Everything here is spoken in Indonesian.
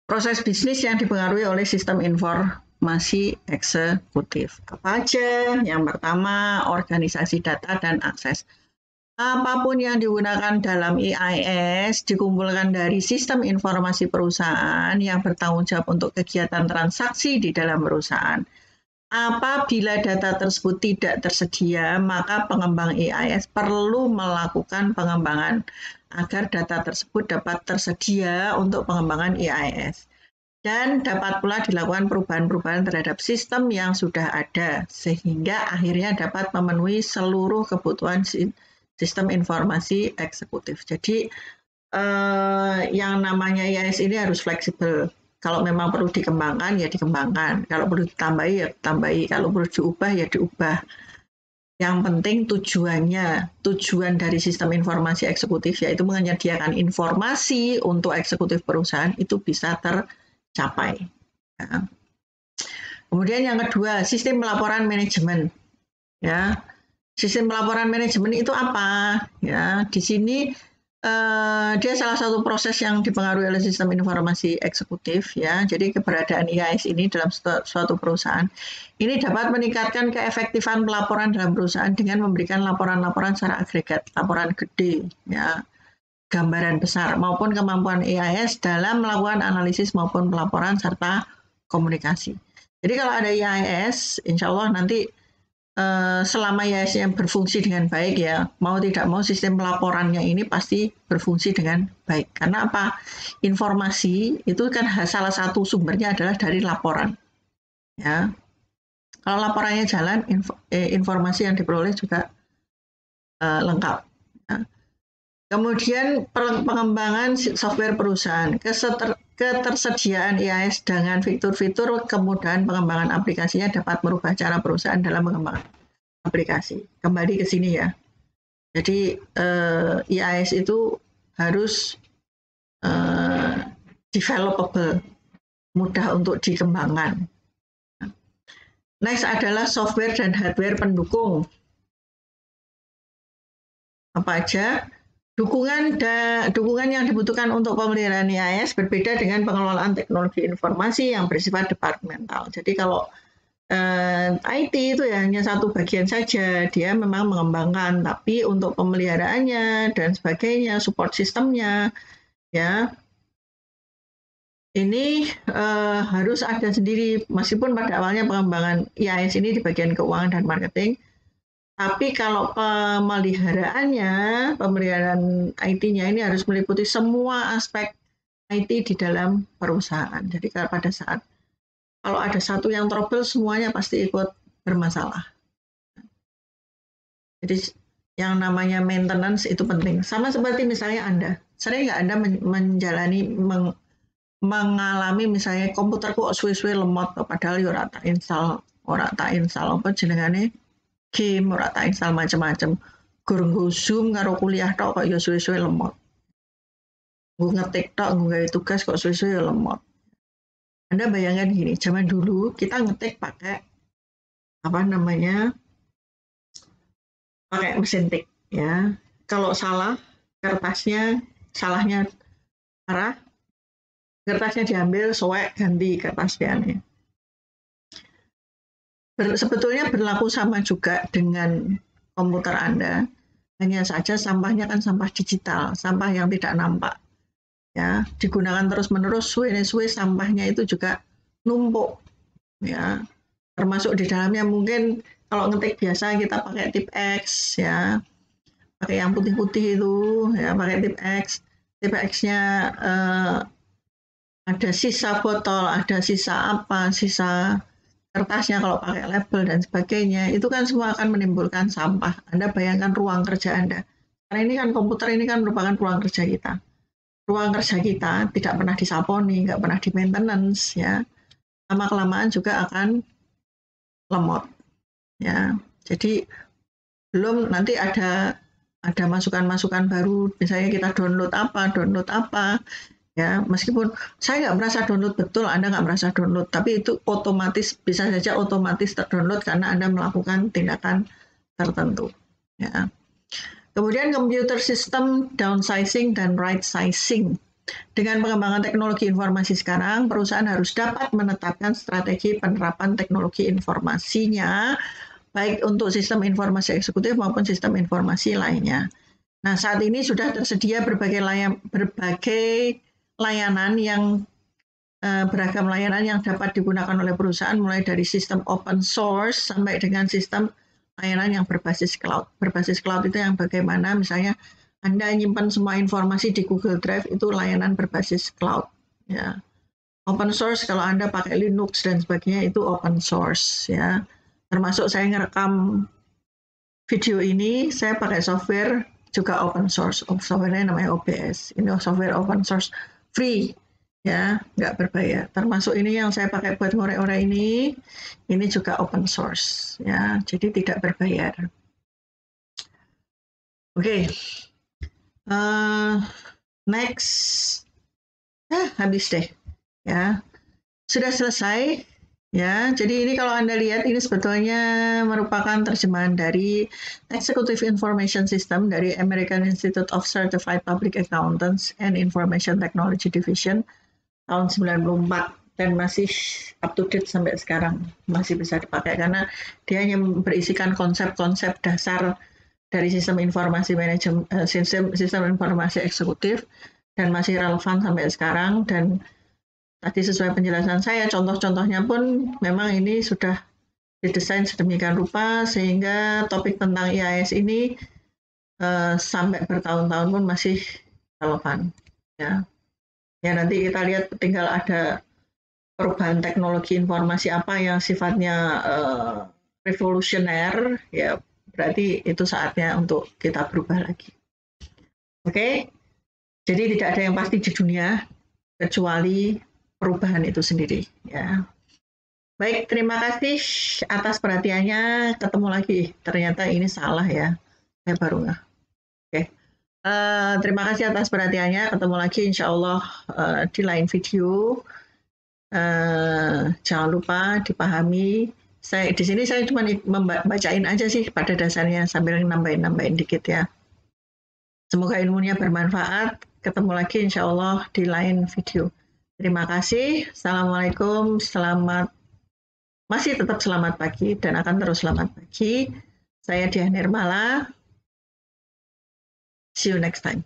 Proses bisnis yang dipengaruhi oleh sistem informasi eksekutif. Apa aja? Yang pertama, organisasi data dan akses. Apapun yang digunakan dalam EIS dikumpulkan dari sistem informasi perusahaan yang bertanggung jawab untuk kegiatan transaksi di dalam perusahaan. Apabila data tersebut tidak tersedia, maka pengembang EIS perlu melakukan pengembangan agar data tersebut dapat tersedia untuk pengembangan EIS. Dan dapat pula dilakukan perubahan-perubahan terhadap sistem yang sudah ada, sehingga akhirnya dapat memenuhi seluruh kebutuhan sistem informasi eksekutif. Jadi yang namanya EIS ini harus fleksibel. Kalau memang perlu dikembangkan, ya dikembangkan. Kalau perlu ditambahi, ya ditambahi. Kalau perlu diubah, ya diubah. Yang penting tujuan dari sistem informasi eksekutif yaitu menyediakan informasi untuk eksekutif perusahaan itu bisa tercapai. Ya. Kemudian yang kedua, sistem pelaporan manajemen. Ya, sistem pelaporan manajemen itu apa? Ya, di sini dia salah satu proses yang dipengaruhi oleh sistem informasi eksekutif. Ya, jadi keberadaan EIS ini dalam suatu perusahaan ini dapat meningkatkan keefektifan pelaporan dalam perusahaan dengan memberikan laporan-laporan secara agregat, laporan gede, ya, gambaran besar, maupun kemampuan EIS dalam melakukan analisis maupun pelaporan serta komunikasi. Jadi kalau ada EIS, insya Allah nanti selama EIS yang berfungsi dengan baik ya, mau tidak mau sistem pelaporannya ini pasti berfungsi dengan baik. Karena apa? Informasi itu kan salah satu sumbernya adalah dari laporan. Ya. Kalau laporannya jalan, informasi yang diperoleh juga lengkap. Ya. Kemudian pengembangan software perusahaan, ketersediaan EIS dengan fitur-fitur kemudahan pengembangan aplikasinya dapat merubah cara perusahaan dalam mengembangkan aplikasi. Kembali ke sini ya. Jadi EIS itu harus developable, mudah untuk dikembangkan. Next adalah software dan hardware pendukung. Apa aja? Dukungan yang dibutuhkan untuk pemeliharaan EIS berbeda dengan pengelolaan teknologi informasi yang bersifat departemental. Jadi kalau IT itu ya hanya satu bagian saja, dia memang mengembangkan, tapi untuk pemeliharaannya dan sebagainya, support sistemnya, ya ini harus ada sendiri. Meskipun pada awalnya pengembangan EIS ini di bagian keuangan dan marketing, tapi kalau pemeliharaan IT-nya ini harus meliputi semua aspek IT di dalam perusahaan. Jadi pada saat kalau ada satu yang trouble, semuanya pasti ikut bermasalah. Jadi yang namanya maintenance itu penting. Sama seperti misalnya Anda, sering nggak Anda mengalami misalnya komputerku suwe-suwe lemot, padahal ora tak install apa jenengane game, ora tak install macam-macam. Gur Zoom karo kuliah tok kok ya suwe-suwe lemot. Gue ngetik tok, gue tugas kok suwe-suwe lemot. Anda bayangkan gini, zaman dulu kita ngetik pakai pakai mesin tik ya. Kalau salah salahnya arah, kertasnya diambil, soek, ganti kertas piannya. Sebetulnya berlaku sama juga dengan komputer Anda, hanya saja sampahnya kan sampah digital, sampah yang tidak nampak. Ya, digunakan terus-menerus, suwe sampahnya itu juga numpuk. Ya, termasuk di dalamnya mungkin kalau ngetik biasa kita pakai tip X ya, pakai yang putih-putih itu ya, pakai tip X. Tip X-nya ada sisa botol, ada sisa apa, sisa kertasnya kalau pakai label dan sebagainya, itu kan semua akan menimbulkan sampah. Anda bayangkan ruang kerja Anda. Karena ini kan komputer ini kan merupakan ruang kerja kita. Ruang kerja kita tidak pernah disaponi, nggak pernah di maintenance ya. Lama-kelamaan juga akan lemot. Ya. Jadi belum nanti ada masukan-masukan baru, misalnya kita download apa. Ya, meskipun saya nggak merasa download betul, Anda nggak merasa download, tapi itu bisa saja otomatis terdownload karena Anda melakukan tindakan tertentu. Ya. Kemudian computer system downsizing dan right sizing. Dengan pengembangan teknologi informasi sekarang, perusahaan harus dapat menetapkan strategi penerapan teknologi informasinya, baik untuk sistem informasi eksekutif maupun sistem informasi lainnya. Nah, saat ini sudah tersedia berbagai layanan yang beragam layanan yang dapat digunakan oleh perusahaan, mulai dari sistem open source sampai dengan sistem layanan yang berbasis cloud. Berbasis cloud itu yang bagaimana misalnya Anda nyimpan semua informasi di Google Drive, itu layanan berbasis cloud. Ya. Open source kalau Anda pakai Linux dan sebagainya itu open source. Ya. Termasuk saya ngerekam video ini, saya pakai software juga open source. Software-nya namanya OBS. Ini software open source free. Ya, nggak berbayar. Termasuk ini yang saya pakai buat ngorek-ngorek ini juga open source. Ya, jadi tidak berbayar. Oke, next, habis deh, ya, sudah selesai, ya. Jadi ini kalau Anda lihat ini sebetulnya merupakan terjemahan dari Executive Information System dari American Institute of Certified Public Accountants and Information Technology Division tahun 94 dan masih up to date sampai sekarang, masih bisa dipakai karena dia hanya berisikan konsep-konsep dasar dari sistem informasi manajemen, sistem informasi eksekutif dan masih relevan sampai sekarang. Dan tadi sesuai penjelasan saya, contoh-contohnya pun memang ini sudah didesain sedemikian rupa sehingga topik tentang IAS ini sampai bertahun-tahun pun masih relevan. Ya. Ya, nanti kita lihat tinggal ada perubahan teknologi informasi apa yang sifatnya revolusioner, ya berarti itu saatnya untuk kita berubah lagi. Oke, jadi tidak ada yang pasti di dunia kecuali perubahan itu sendiri. Ya. Baik, terima kasih atas perhatiannya. Ketemu lagi. Ternyata ini salah ya. Saya baru nggak. Oke. Terima kasih atas perhatiannya. Ketemu lagi insya Allah di lain video. Jangan lupa dipahami. Di sini saya cuma membacain aja sih pada dasarnya sambil nambahin dikit ya. Semoga ilmunya bermanfaat. Ketemu lagi insya Allah di lain video. Terima kasih. Assalamualaikum. Masih tetap selamat pagi dan akan terus selamat pagi. Saya Diah Nirmala. See you next time.